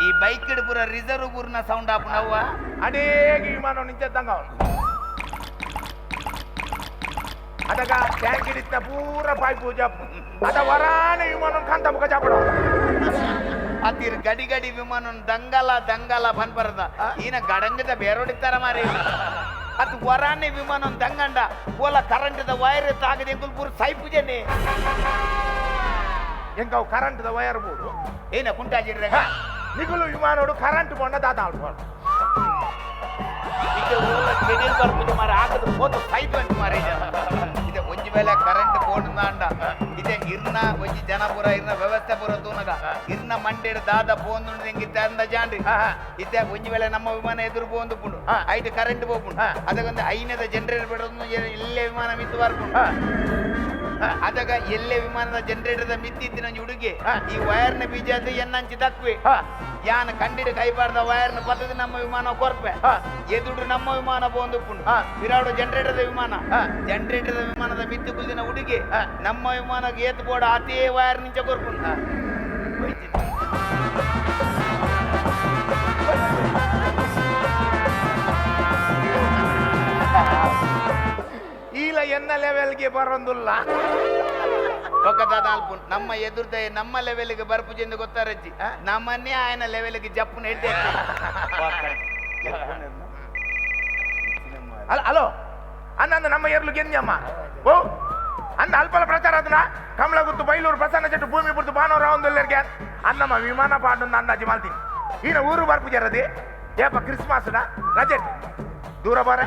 ಈ ಬೈಕ್ ಪೂರ ರಿಸರ್ವ್ ಪೂರ್ನ ಸೌಂಡ್ ಆಪುಂಡವ್ವ ಅಡೇಗಿ ವಿಮಾನ ನಿಂಚದ್ದಂಗ ಅವನು ಅದಗ ಟ್ಯಾಂಕ್ ಹಿಡಿತ ಪೂರ ಪಾಯ್ ಪೂಜಾ ಅದ ವರಾನೆ ವಿಮಾನ ಕಾಂತ ಮುಖ ಚಾಪಡ ಅತಿರ್ ಗಡಿ ಗಡಿ ವಿಮಾನ ದಂಗಲ ಬನ್ಬರದ ಈನ ಗಡಂಗದ ಬೇರೋಡಿತ್ತಾರ ಮಾರಿ ಅದು ವರಾನೆ ವಿಮಾನ ದಂಗಂಡ ಓಲ ಕರೆಂಟ್ ವೈರ್ ತಾಗದೆ ಎಂಕುಲ್ ಸೈಪುಜನೆ ಎಂಕವು ಕರೆಂಟ್ ವೈರ್ ಬೋಡು ಏನ ಕುಂಟಾಜಿಡ್ರೆ ನಿಗುಲು ವಿಮಾನೋಡು ಕರೆಂಟ್ ಕೊಂಡ ದಾದ ಆಳ್ಬಾರ್ದು ಇದು ಶೆಡ್ಯೂಲ್ ಬರ್ಬೋದು ಮಾರ ಆಗದು ಹೋದು ಸೈಟ್ ಅಂತ ಮಾರ ಇದೆ ಒಂಜಿ ವೇಳೆ ಕರೆಂಟ್ ಬೋರ್ಡ್ ಅಂಡ ಇದೆ ಇರ್ನ ಒಂಜಿ ಜನ ಪೂರ ಇರ್ನ ವ್ಯವಸ್ಥೆ ಪೂರ ತೂನಗ ಇರ್ನ ಮಂಡೇಡ್ ದಾದ ಪೋಂದು ಹೆಂಗಿತ್ತೆ ಅಂದ ಜಾಂಡ್ರಿ ಇತ್ತೆ ಒಂಜಿ ವೇಳೆ ನಮ್ಮ ವಿಮಾನ ಎದುರು ಪೋಂದು ಪುಂಡು ಐಟ್ ಕರೆಂಟ್ ಪೋಪುಂಡು ಅದಕ್ಕೊಂದು ಐನದ ಜನರೇಟರ್ ಬಿಡೋದು ಎಲ್ಲೇ ವಿಮಾನ ಮಿತ್ತು ಬರ್ಪುಂಡು ಅದಾಗ ಎಲ್ಲೇ ವಿಮಾನದ ಜನರೇಟರ್ ಮಿತ್ತಿತ್ತಿನ ಹುಡುಗಿ ಈ ವೈರ್ನ ಬೀಜ ಅದು ಎನ್ನಂಚಿ ತಕ್ವಿ ಯಾನ ಕಂಡಿಡು ಕೈಬಾರ್ದ ವೈರ್ನ ಪತ್ತದ ನಮ್ಮ ವಿಮಾನ ಕೊರ್ಪೆ ಎದುಡು ನಮ್ಮ ವಿಮಾನ ಪೋಂದು ಪುಂಡು ವಿರಾಡು ಜನರೇಟರ್ ವಿಮಾನದ ಮಿತ್ತು ಕುಲ್ದಿನ ಹುಡುಗಿ ನಮ್ಮ ವಿಮಾನ ಏತ್ ಬೋರ್ಡ್ ಅದೇ ವೈರ್ ನಿಂಚ ಕೊರ್ಪುಂಡು ಈಲ ಎನ್ನ ಲೆವೆಲ್ಗೆ ಬರೋದಿಲ್ಲ ನಮ್ಮ ಎದುರ್ದ ನಮ್ಮ ಲೆವೆಲ್ಗೆ ಬರ್ಪುಜೆಂದು ಗೊತ್ತಾರಜ್ಜಿ ನಮ್ಮನ್ನೇ ಆಯನ ಲೆವೆಲ್ಗೆ ಜಪ್ಪುನ ಹೇಳ್ತೇ ಹಲೋ ಅನ್ನಂದು ನಮ್ಮ ಎರ್ಲು ಗೆಂಜಮ್ಮ ಓ ಅನ್ನ ಅಲ್ಪಲ ಪ್ರಚಾರ ಅದನ್ನ ಕಮಲ ಗುತ್ತು ಬೈಲೂರು ಪ್ರಸನ್ನ ಚೆಟ್ಟು ಭೂಮಿ ಬಿಡ್ತು ಬಾನೋರ ಒಂದೆಲ್ಲರಿಗೆ ಅನ್ನಮ್ಮ ವಿಮಾನ ಪಾಡು ಅಂದಾಜಿ ಮಾಡ್ತೀನಿ ಈನ ಊರು ಬರ್ಪುಜರದಿ ಏಪ ಕ್ರಿಸ್ಮಸ್ನ ರಜೆ ದೂರ ಬಾರ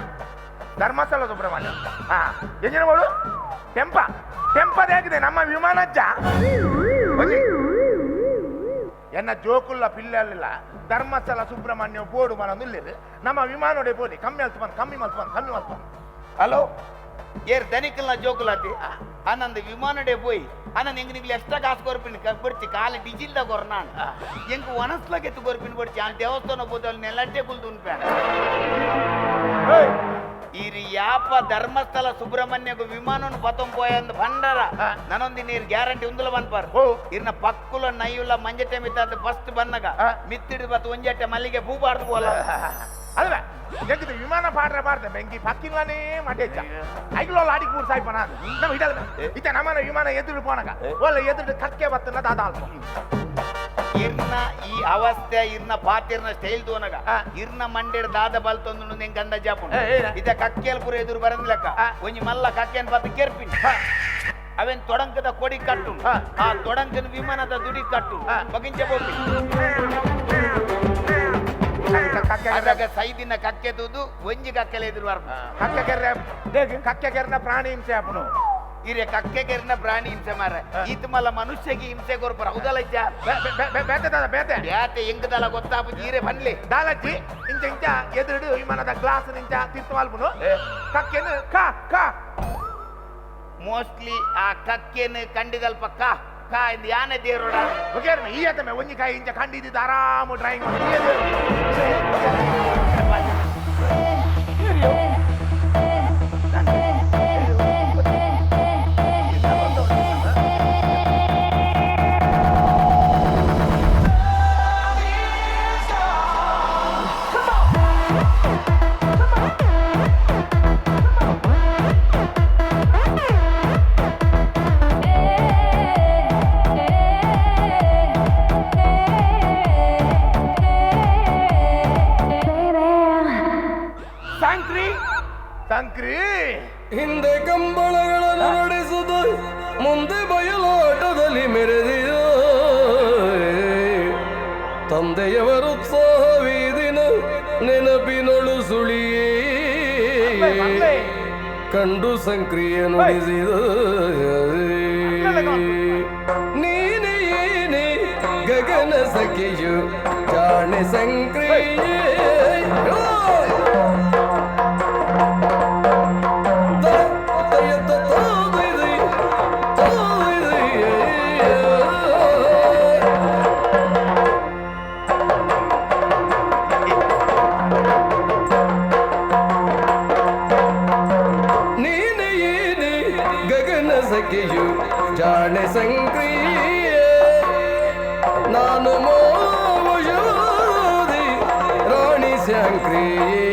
ಧರ್ಮಸ್ಥಳ ಸುಬ್ರಹ್ಮಣ್ಯ ಎಂಜಿನ ಬೋಡು ಟೆಂಪದೇಗಿದೆ ನಮ್ಮ ವಿಮಾನಜ್ಜ ಎನ್ನ ಜೋಕುಲ್ಲ ಪಿಲ್ಲಲ್ಲ ಧರ್ಮಸ್ಥಳ ಸುಬ್ರಹ್ಮಣ್ಯ ಬೋರ್ಡು ಮನೊಂದು ನಮ್ಮ ವಿಮಾನೋಡೆ ಬೋಡಿ ಕಮ್ಮಿ ಮಲ್ತು ಹಲೋ ಏರ್ ದನಿಕಲ್ನ ಜೋಕುಲಾತಿ ಆನಂದ್ ವಿಮಾನಡೆ போய் ஆனா நீங்க எக்ஸ்ட்ரா காசு கொறுப்பின் படிச்சு காலை டிஜில்ல கொறனான் எங்க வனஸ்லகெத்து கொறுப்பின் படிச்சு அந்த தேவஸ்தான போதல் நெல்லட்டே குல்துன்பான் ಇರಿ ಯಾಪ ಧರ್ಮಸ್ಥಳ ಸುಬ್ರಹ್ಮಣ್ಯಗೂ ವಿಮಾನವನ್ನು ಪತಂ ಪೋಯಂದು ಬಂಡರ ನನೊಂದು ನೀರು ಗ್ಯಾರಂಟಿ ಉಂದುಲ ಬಂದ್ಪಾರ್ ಇರ್ನ ಪಕ್ಕುಲ ನೈಯುಲ ಮಂಜಟೆ ಮಿತ್ತ ಫಸ್ಟ್ ಬನ್ನಗ ಮಿತ್ತಿಡು ಬತ್ತು ಒಂಜಟ್ಟೆ ಮಲ್ಲಿಗೆ ಹೂ ಬಾರ್ದು ಬೋಲ ಅಲ್ವೇ ಎಂಕದು ವಿಮಾನ ಪಾಡ್ರೆ ಬಾರ್ದೆ ಬೆಂಕಿ ಪಕ್ಕಿಂಗ್ಲಾನೇ ಮಟೇಚ್ಚ ಐಗ್ಲೋ ಲಾಡಿ ಕೂರ್ ಸಾಯ್ಪನ ನಮ್ಮ ಹಿಡಲ್ ಇತ್ತೆ ನಮ್ಮನ ವಿಮಾನ ಎದುರು ಪೋನಗ ಒಲ್ಲ ಎದುರು ಕಕ್ಕೆ ಬತ್ತನ ದಾದಾಲ್ಪು ಇರ್ನ ಈ ಅವಸ್ಥೆ ಇರ್ನ ಪಾತಿರ್ನ ಸ್ಟೈಲ್ ತೋನಗ ಇರ್ನ ಮಂಡೆಡ್ ದಾದ ಬಲ್ತೊಂದು ನಿಂಗೆ ಗಂಡ ಜಾಪುಂಡು ಇದ ಕಕ್ಕೆಲ್ ಪುರ ಎದುರು ಬರಂದ್ಲೆಕ್ಕ ಒಂಜಿ ಮಲ್ಲ ಕಕ್ಕೆನ್ ಬತ್ತ ಕೆರ್ಪಿನ್ ಅವೇನ್ ತೊಡಂಕದ ಕೊಡಿ ಕಟ್ಟು ಆ ತೊಡಂಕನ ವಿಮಾನದ ದುಡಿ ಕಟ್ಟು ಬಗಿಂಚೆ ಬೋಪಿ ಅದಾಗ ಸೈದಿನ ಕಕ್ಕೆ ತೂದು ಒಂಜಿ ಕಕ್ಕೆಲ ಎದುರು ಬರ್ಪ ಕಕ್ಕೆ ಕೆರ್ನ ಪ್ರಾಣಿ ಹಿಂಸೆ ಆಪುನು ಇರೆ ಕಕ್ಕೆ ಕೆರ್ನ ಪ್ರಾಣಿ ಹಿಂಸೆ ಮಾರ ಈತ ಮಲ್ಲ ಮನುಷ್ಯಗೆ ಹಿಂಸೆ ಕೊರ್ಪರ ಹೌದಲ್ಲ ಇಜ್ಜ ಬೇತೆ ಬೇತೆ ಬ್ಯಾತೆ ಹೆಂಗದಲ್ಲ ಗೊತ್ತಾಪು ಈರೆ ಬನ್ಲಿ ದಾಲಜ್ಜಿ ಇಂಚ ಇಂಚ ಎದುರು ವಿಮಾನದ ಗ್ಲಾಸ್ ನಿಂಚ ತಿರ್ತು ಮಾಲ್ಪುನು ಕಕ್ಕೆನು ಕಾ ಕಾ ಮೋಸ್ಟ್ಲಿ ಆ ಕಕ್ಕೆನು ಕಂಡಿದಲ್ಪ ಕಾ ಕಾ ಇಂದ ಯಾನೆ ದೇವರೋಡ ಓಕೆರ್ನ ಈ ಆತಮೆ ಒಂಜಿ ಕಾಯಿ ಇಂಚ ಕಂಡಿದ್ದು ಆರಾಮು ಡ್ರಾಯಿಂಗ್ ಸಂಕ್ರಿ ಹಿಂದೆ ಕಂಬಳಗಳನ್ನು ನಡೆಸುತ್ತ ಮುಂದೆ ಬಯಲಾಟದಲ್ಲಿ ಮೆರೆದಿದ ತಂದೆಯವರ ಉತ್ಸಾಹವೇ ದಿನ ನೆನಪಿನೊಳು ಸುಳಿಯೇ ಕಂಡು ಸಂಕ್ರಿಯೆ ನುಡಿಸಿದ ನೀನೆ ಏನೇ ಗಗನ ಸಖಿಯು ಜಾಣೆ ಸಂಕ್ರಿಯೆ ಜಾಣೆ ಸಂಕ್ರಿಯೆ ನಾನು ಮೋಜೋದಿ ರಾಣಿ ಸಂಕ್ರಿಯೆ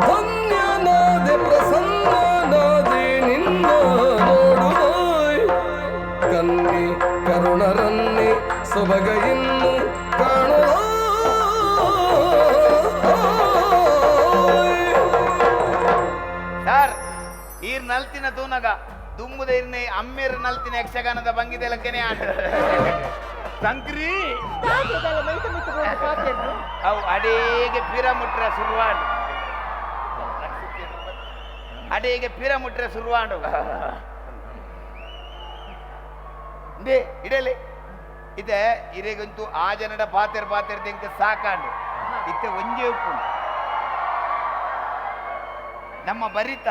ಧನ್ಯನಾದೆ ಪ್ರಸನ್ನನಾದೆ ನಿನ್ನ ನೋಡುವೋಯ್ ಕನ್ನಿ ಕರುಣರನ್ನಿ ಸೊಬಗ ಇನ್ನು ಕಾಣುವ ಸರ್ ಈರ್ ನಲ್ತಿನ ತೂನಗ ದುಮ್ಮುದ ಇರ್ನೆ ಅಮ್ಮೇರ ನಲ್ತಿನ ಯಕ್ಷಗಾನದ ಭಂಗಿದೆಲಕ್ಕೇನೆ ಆಟ ಸಂಕ್ರಿ ಅವು ಅಡೇಗೆ ಪಿರ ಮುಟ್ರೆ ಶುರುವಾಡು ಅಡೇಗೆ ಪಿರ ಮುಟ್ರೆ ಶುರುವಾಡು ದೇ ಇಡಲಿ ಇದೆ ಇರೆಗಂತೂ ಆ ಜನಡ ಪಾತೆರ್ ತೆಂಕ ಸಾಕಾಂಡು ಇತ್ತೆ ಒಂಜೆ ಉಪ್ಪು ನಮ್ಮ ಬರಿತ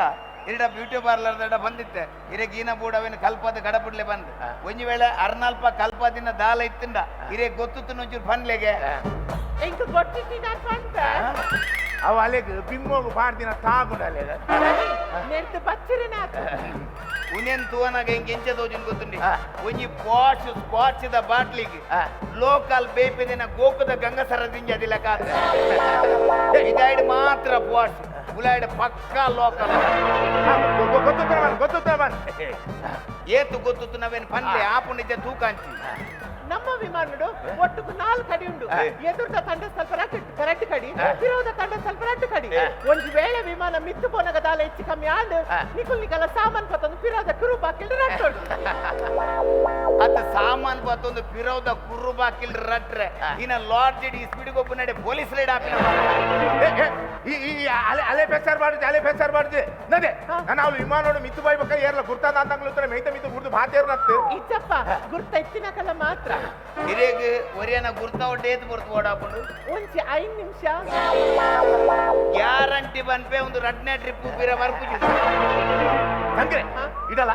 ಇರಡ ಬ್ಯೂಟಿ ಪಾರ್ಲರ್ ದಡ ಬಂದಿತ್ತೆ ಇರೆಗ್ ಈನ ಬೂಡವೇನು ಕಲ್ಪದ ಗಡಪುಡ್ಲೆ ಬಂದು ಒಂಜಿ ವೇಳೆ ಅರ್ನಲ್ಪ ಕಲ್ಪದಿನ ದಾಲ ಇತ್ತಿಂದ ಇರೆ ಗೊತ್ತು ಒಂಚೂರು ಪನ್ಲೆಗೆ ಎಂಕ್ ಗೊತ್ತಿತ್ತಿ ನಾನು ಪಂತ ಅವ ಅಲೆಗ್ ಬಿಮ್ಮೋಗು ಪಾಡ್ದಿನ ತಾಗುಂಡಲೆ ನೆರ್ತು ಬಚ್ಚಿರನ ಉನೆನ್ ತೂವನಾಗ ಹಿಂಗೆ ಎಂಚ ತೋಜನ್ ಗೊತ್ತುಂಡಿ ಒಂಜಿ ಪಾಶ್ ಸ್ಕಾಚ್ದ ಬಾಟ್ಲಿಗೆ ಲೋಕಲ್ ಬೇಪಿದಿನ ಗೋಕುದ ಗಂಗಸರ ದಿಂಜದಿಲ್ಲ ಕಾದ ಇದಾಯ್ಡ್ ಮಾತ್ರ ಪಾಶ್ ಉಲಾಯ್ಡ್ ಪಕ್ಕಾ ಲೋಕಲ್ ಗೊತ್ತು ಏತು ಗೊತ್ತು ನಾವೇನು ಪನ್ಲೆ ಆಪು ನಿಜ ತೂಕಾಂಚಿ ನಮ್ಮ ವಿಮಾನಡು ಒಟ್ಟುಕು 4 ಕಡಿ ಉಂಡು ಎದುರ್ದ ತಂಡ ಸ್ವಲ್ಪ ಕರೆಕ್ಟ್ ಕಡಿ ವಿರೋಧ ತಂಡ ಸ್ವಲ್ಪ ರಟ್ಟು ಕಡಿ ಒಂಜಿ ವೇಳೆ ವಿಮಾನ ಮಿತ್ತು ಪೋನಗ ದಾಲ ಹೆಚ್ಚು ಕಮ್ಮಿ ಆಂಡ್ ನಿಕುಲ್ ನಿಕಲ ಸಾಮಾನ್ ಪತ್ತೊಂದು ವಿರೋಧ ಕುರು ಬಾಕಿಲ್ ರಟ್ಟು ಅತ್ತ ಸಾಮಾನ್ ಪತ್ತ ಮತ್ತೊಂದು ವಿರೋಧ ಕುರ್ರು ಬಾಕಿಲ್ ರಟ್ರೆ ಇನ್ನ ಲಾಡ್ ಜಡಿ ಸ್ಪೀಡ್ ಗೊಬ್ಬ ನಡೆ ಪೊಲೀಸ್ ರೈಡ್ ಹಾಪಿನ ಅಲೆ ಫೆಸರ್ ಮಾಡಿದ್ದೆ ನದೆ ನಾವು ವಿಮಾನ ಮಿತ್ತು ಬೈಬೇಕ ಏರ್ಲ ಗುರ್ತಾದ ಅಂತಂಗ್ಲುತ್ತಾರೆ ಮೈತ ಮಿತ್ತು ಗುರ್ತು ಭಾತೇರ್ನತ್ತು ಇಜ್ಜಪ್ಪ ಗುರ್ತ ಎತ್ತಿನಕಲ್ಲ ಮಾತ್ರ ಹಿರೇಗ್ ಒರಿಯನ ಗುರ್ತ ಒಡ್ಡೇದು ಗುರ್ತು ಓಡಾಕೊಂಡು ಒಂಚಿ 5 ನಿಮಿಷ ಗ್ಯಾರಂಟಿ ಬನ್ಪೆ ಒಂದು ರಡ್ನೆ ಟ್ರಿಪ್ ಬೀರ ವರ್ಕು ಹಂಗೆ ಇಡಲ್ಲ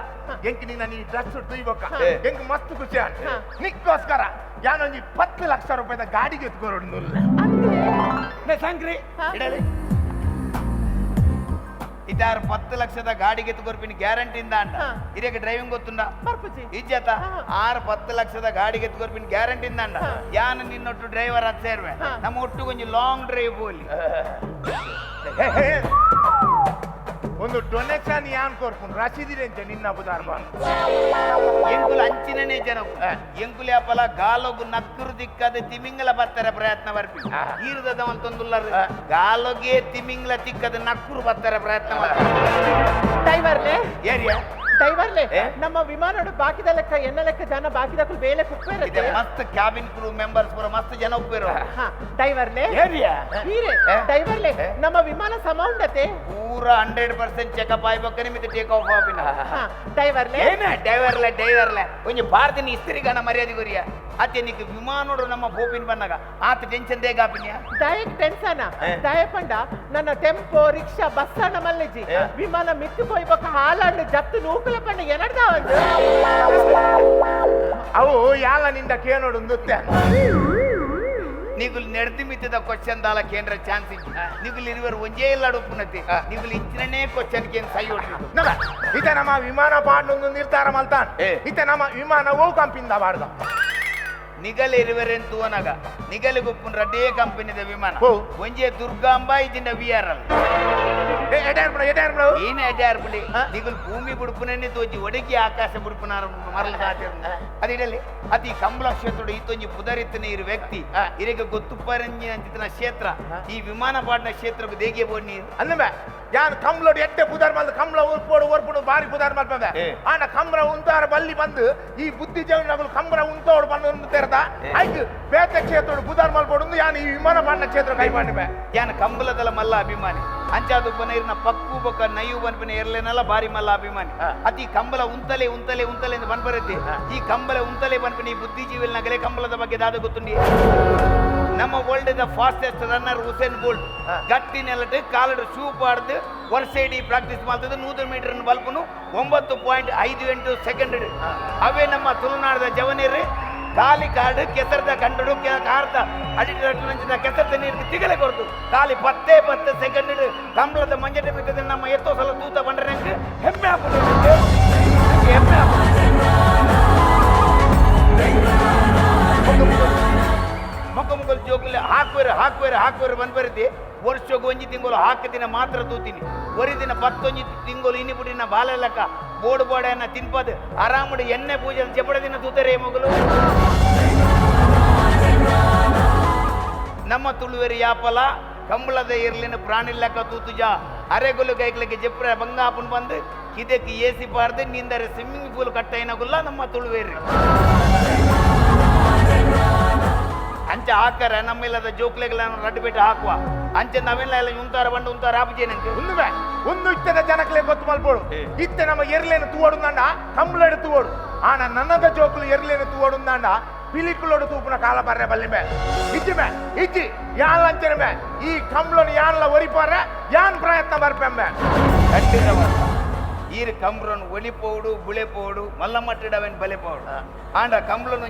ಎಂಕ್ ನೀನ ನೀ ಡ್ರೆಸ್ ತುಯ್ಬೇಕ ಎಂಕ್ ಮಸ್ತ್ ಖುಷಿ ಆಯ್ತು ನಿಕ್ಕೋಸ್ಕರ ಯಾನೊಂಜಿ 10 ಲಕ್ಷ ರೂಪಾಯಿದ ಗಾಡಿಗೆ ಎತ್ಕೊರೋಡು ಸಂಗ್ರಿ ಇಡಲಿ ಇದಾರು 10 ಲಕ್ಷದ ಗಾಡಿಗೆ ಎತ್ಕೊರ್ಪಿನ ಗ್ಯಾರಂಟಿಯಿಂದ ಅಂಟ ಇದಕ್ಕೆ ಡ್ರೈವಿಂಗ್ ಗೊತ್ತುಂಡ ಇಜ್ಜತ 10 ಲಕ್ಷದ ಗಾಡಿಗೆ ಎತ್ಕೊರ್ಪಿನ ಗ್ಯಾರಂಟಿಯಿಂದ ಅಂಡ ಯಾನು ನಿನ್ನೊಟ್ಟು ಡ್ರೈವರ್ ಅದು ಸೇರ್ವೆ ನಮ್ಮ ಒಟ್ಟು ಕೊಂಚ ಲಾಂಗ್ ಡ್ರೈವ್ ಬೋಲಿ ಒಂದು ಡೊನೇಷನ್ ಯಾನ್ ಕೊರ್ಪುನ್ ರಸೀದಿರೆಂಚ ನಿನ್ನ ಬುದಾರ್ಬ ಎಂಕುಲು ಅಂಚಿನನೇ ಜನ ಎಂಕುಲಿ ಅಪಲ ಗಾಲೋಗು ನಕ್ಕರು ದಿಕ್ಕದ ತಿಮಿಂಗಲ ಬತ್ತರ ಪ್ರಯತ್ನ ಬರ್ಪಿ ಈರ್ದದ ಮಲ್ತೊಂದುಲ್ಲರು ಗಾಲೋಗೆ ತಿಮಿಂಗಲ ತಿಕ್ಕದ ನಕ್ಕರು ಬತ್ತರ ಪ್ರಯತ್ನ ಡ್ರೈವರ್ಲೆ ಏರಿಯಾ ಡ್ರೈವರ್ಲೆ ನಮ್ಮ ವಿಮಾನಡು ಬಾಕಿದ ಲೆಕ್ಕ ಎನ್ನ ಲೆಕ್ಕ ಜನ ಬಾಕಿದಕ್ಕೂ ಬೇಲೆ ಕುಪ್ಪೆ ಇದೆ ಮಸ್ತ್ ಕ್ಯಾಬಿನ್ ಕ್ರೂ ಮೆಂಬರ್ಸ್ ಪೂರ ಮಸ್ತ್ ಜನ ಉಪ್ಪಿರೋ ಡ್ರೈವರ್ಲೆ ಏರಿಯಾ ಹೀರೆ ಡ್ರೈವರ್ಲೆ ನಮ್ಮ ವಿಮಾನ ಸಮೌಂಡತೆ ಪೂರ 100% ಚೆಕಪ್ ಆಯ್ಬೇಕು ನಿಮಿತ್ತ ಟೇಕ್ ಆಫ್ ಆಪಿನ ಡ್ರೈವರ್ಲೆ ಏನ ಡ್ರೈವರ್ಲೆ ಒಂಜಿ ಭಾರತಿನ ಇಸ್ತ್ರಿಗಾನ ಮರ್ಯಾದೆ ಗುರಿಯ ಅತ್ತೆ ನಿಕ್ ವಿಮಾನೋಡು ನಮ್ಮ ಬೋಪಿನ್ ಬನ್ನಾಗ ಆತ ಟೆನ್ಷನ್ ದೇಗ ಆಪಿನ್ಯ ದಯಕ್ ಟೆನ್ಷನ್ ದಯಪಂಡ ನನ್ನ ಟೆಂಪೋ ರಿಕ್ಷಾ ಬಸ್ ಅಣ್ಣ ಮಲ್ಲೆಜಿ ವಿಮಾನ ಮಿತ್ತು ಕೊಯ್ಬೇಕ ಹಾಲಂಡು ಜಪ್ತು ನೂಕಲ ಪಂಡ ಎನಡ್ದ ಒಂದು ಅವು ಯಾಲ ನಿಂದ ಕೇಳೋಡು ನೃತ್ಯ ನಿಗುಲ್ ನೆಡ್ತಿ ಮಿತ್ತದ ಕ್ವಶನ್ ದಾಲ ಕೇಂದ್ರ ಚಾನ್ಸ್ ಇತ್ತು ನಿಗುಲ್ ಇರುವರು ಒಂಜೇ ಇಲ್ಲಾಡು ಪುನತಿ ನಿಗುಲ್ ಇಂಚಿನೇ ಕ್ವಶನ್ ಕೇನ್ ಸೈ ಹೊಡ್ತಿದ್ದು ನಮ ಇತ ನಮ್ಮ ವಿಮಾನ ಪಾಂಡೊಂದು ನಿರ್ಧಾರ ಮಲ್ತಾನ್ ಇತ ನಮ್ಮ ವಿಮಾನ ಓ ಕಂಪಿಂದ ಬಾಡ್ದ ನಿಗಲ್ ಇರುವರೆಂತು ಅನಗ ನಿಗಲ್ ಗುಪ್ಪುನ್ ರಡ್ಡೇ ಕಂಪನಿದ ವಿಮಾನ ಒಂಜೆ ದುರ್ಗಾಂಬ ಇದಿನ ವಿಆರ್ಎಲ್ ಏನ ಎಡ್ಯಾರ್ಪುಲಿ ನಿಗುಲ್ ಭೂಮಿ ಬುಡುಪುನೇ ತೋಜಿ ಒಡಗಿ ಆಕಾಶ ಬುಡುಪುನ ಮರಳು ಸಾತಿರ್ನ ಅದಿಡಲಿ ಅತಿ ಕಂಬಳ ಕ್ಷೇತ್ರ ಇತ್ತೊಂಜಿ ಪುದರಿತ್ತನೆ ಇರು ವ್ಯಕ್ತಿ ಇರೆಗೆ ಗೊತ್ತು ಪರಂಜಿ ಅಂತಿನ ಕ್ಷೇತ್ರ ಈ ವಿಮಾನ ಪಾಡ್ನ ಕ್ಷೇತ್ರಕ್ಕೆ ದೇಗೆ ಬೋಡ್ ನೀರು ಅಂದಮೆ ಯಾನ್ ಕಂಬ್ಲೋಡು ಎಡ್ಡೆ ಪುದಾರ್ ಮಲ್ದ ಕಂಬ್ಳ ಓರ್ಪುಡು ಬಾರಿ ಪುದಾರ್ ಮಲ್ಪಂದೆ ಆಂಡ ಕಂಬ್ರ ಉಂತಾರ ಬಲ್ಲಿ ಬಂದು ಈ ಬುದ್ಧಿ ಜೀವನಗಳು ಕಂಬ್ರ ಉಂತೋಡು ಬಂದು ತೆರೆದ ಆಯ್ತು ಬೇತೆ ಕ್ಷೇತ್ರ ಪುದಾರ್ ಮಲ್ಪೋಡು ಯಾನ್ ಈ ವಿಮಾನ ಪಾಡ್ನ ಕ್ಷೇತ್ರ ಕೈ ಮಾಡಿವೆ ಯಾನ್ ಕಂಬಲದಲ್ಲ ಮಲ್ಲ ಅಭಿಮಾನಿ ಅಂಚಾದು ಬನೀರ್ನ ಪಕ್ಕು ಬೊಕ್ಕ ನಯ್ಯು ಬನ್ಪಿನ ಎರ್ಲೆನಲ್ಲ ಬಾರಿ ಮಲ್ಲ ಅಭಿಮಾನಿ ಅತಿ ಕಂಬಲ ಉಂತಲೆ ಎಂದು ಬನ್ಬರತ್ತೆ ಈ ಕಂಬಲ ಉಂತಲೆ ಬನ್ಪಿನ ಈ ಬುದ್ಧಿಜೀವಿಲ್ ನಗಲೆ ಕಂಬಲದ ಬಗ್ಗೆ ದಾದ ಗೊತ್ತುಂಡಿ ನಮ್ಮ world the fastest runner Usain Bolt ಗಟ್ಟಿ ನೆಲಟ್ ಕಾಲಡ್ ಶೂ ಪಾಡ್ದು ವರ್ಷೇಡಿ ಪ್ರಾಕ್ಟೀಸ್ ಮಾಡ್ತದೆ 100 ಮೀಟರ್ ಬಲ್ಪನು 9.58 ಸೆಕೆಂಡ್ ಅವೇ ನಮ್ಮ ತುಳುನಾಡದ ಜವನಿಯರು ಕಾಲಿ ಕಾಡು ಕೆಸರದ ಕಂಡು ಕಾರ್ದ ಅಡಿದ ಕೆಸರದ ನೀರು ತಿಗಲೆ ಕೊಡ್ತು ಕಾಲಿ 10 ಸೆಕೆಂಡ್ ಕಂಬಳದ ಮಂಜಟ ಬಿಟ್ಟದ ನಮ್ಮ ಎತ್ತೋ ಸಲ ತೂತ ಬಂಡ್ರೆ ಹೆಮ್ಮೆ ಹೆಮ್ಮೆ ಮೊಕ್ಕಮುಗಲ್ ಜೋಕಲ್ಲಿ ಹಾಕುವರೆ ಬಂದ್ಬರತಿ ವರ್ಷಕ್ಕೆ ಒಂಜಿ ತಿಂಗಳು ದಿನ ಮಾತ್ರ ತೂತೀನಿ ಒರಿದಿನ 11 ತಿಂಗಳು ಇನ್ನಿಬಿಟ್ಟಿನ ಬಾಲೆಲ್ಲಕ ಬೋಡನ್ನ ತಿನ್ಪದು ಆರಾಮಡು ಎಣ್ಣೆ ಪೂಜೆ ಜಪಡ ದಿನ ತೂತರೆ ಮಗಳು ನಮ್ಮ ತುಳುವೆರಿ ಯಾಪಲ ಕಂಬಳದ ಇರ್ಲಿನ ಪ್ರಾಣಿ ಲೆಕ್ಕ ತೂತುಜ ಅರೆಗೊಲ್ಲು ಗೈಕ್ಲಿಕ್ಕೆ ಜಪ್ರ ಬಂಗಾಪನ್ ಬಂದು ಇದಕ್ಕೆ ಏಸಿ ಪಾರ್ದು ನಿಂದರೆ ಸ್ವಿಮ್ಮಿಂಗ್ ಪೂಲ್ ಕಟ್ಟೈನಗುಲ್ಲ ನಮ್ಮ ತುಳುವೇರಿ ಅಂಚ ಹಾಕರ ನಮ್ಮೆಲ್ಲದ ಜೋಕ್ಲೆಗಳನ್ನು ರಡ್ಡು ಬಿಟ್ಟು ಹಾಕುವ ಅಂಚೆ ನಾವೆಲ್ಲ ಎಲ್ಲ ಉಂತಾರ ಆಪಜೇನಂತೆ ಒಂದು ಇತ್ತದ ಜನಕ್ಲೆ ಗೊತ್ತು ಮಲ್ಪೋಡು ಇತ್ತೆ ನಮ್ಮ ಎರ್ಲೇನು ತೂವಡು ನಂಡ ಕಂಬಳಡು ತೂವಡು ಆನ ನನ್ನದ ಜೋಕ್ಲು ಎರ್ಲೇನು ತೂವಡು ನಂಡ ಪಿಲಿಕುಲೋಡು ತೂಪುನ ಕಾಲ ಬರ್ರೆ ಬಲ್ಲಿಮೆ ಇಜ್ಜಿ ಯಾನ್ ಲಂಚನಮೆ ಈ ಕಂಬಳನು ಯಾನ್ಲ ಒರಿಪಾರ ಯಾನ್ ಪ್ರಯತ್ನ ಬರ್ಪೆಂಬೆ ಈರು ಕಂಬ್ರನು ಒಲಿಪೋಡು ಬುಳೆಪೋಡು ಮಲ್ಲಮಟ್ಟಿಡವೆನ್ ಬಲೆಪೋಡು ಆಂಡ ಕಂಬ್ಳನು